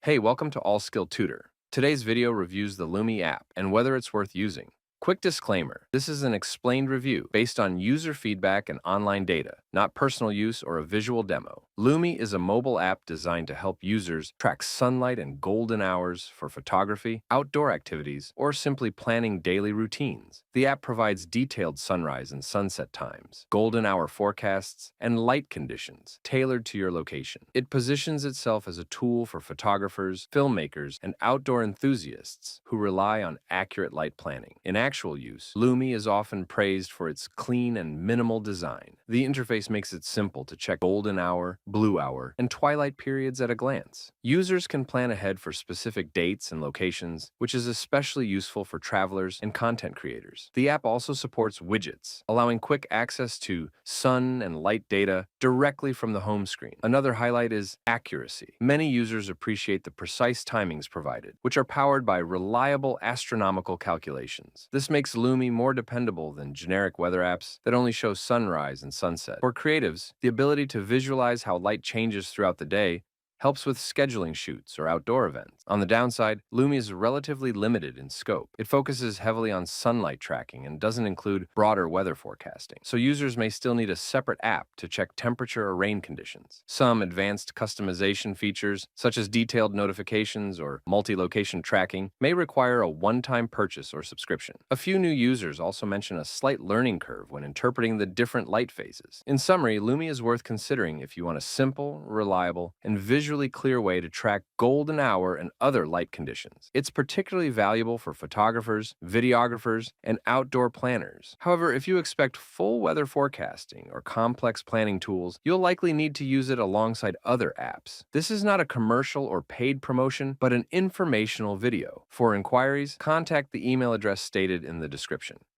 Hey, welcome to All Skill Tutor. Today's video reviews the Lumy app and whether it's worth using. Quick disclaimer, this is an explained review based on user feedback and online data, not personal use or a visual demo. Lumy is a mobile app designed to help users track sunlight and golden hours for photography, outdoor activities, or simply planning daily routines. The app provides detailed sunrise and sunset times, golden hour forecasts, and light conditions tailored to your location. It positions itself as a tool for photographers, filmmakers, and outdoor enthusiasts who rely on accurate light planning. In actual use, Lumy is often praised for its clean and minimal design. The interface makes it simple to check golden hour, blue hour, and twilight periods at a glance. Users can plan ahead for specific dates and locations, which is especially useful for travelers and content creators. The app also supports widgets, allowing quick access to sun and light data directly from the home screen. Another highlight is accuracy. Many users appreciate the precise timings provided, which are powered by reliable astronomical calculations. This makes Lumy more dependable than generic weather apps that only show sunrise and sunset. For creatives, the ability to visualize how light changes throughout the day helps with scheduling shoots or outdoor events. On the downside, Lumy is relatively limited in scope. It focuses heavily on sunlight tracking and doesn't include broader weather forecasting, so users may still need a separate app to check temperature or rain conditions. Some advanced customization features, such as detailed notifications or multi-location tracking, may require a one-time purchase or subscription. A few new users also mention a slight learning curve when interpreting the different light phases. In summary, Lumy is worth considering if you want a simple, reliable, and visually clear way to track golden hour and other light conditions. It's particularly valuable for photographers, videographers, and outdoor planners. However, if you expect full weather forecasting or complex planning tools, you'll likely need to use it alongside other apps. This is not a commercial or paid promotion, but an informational video. For inquiries, contact the email address stated in the description.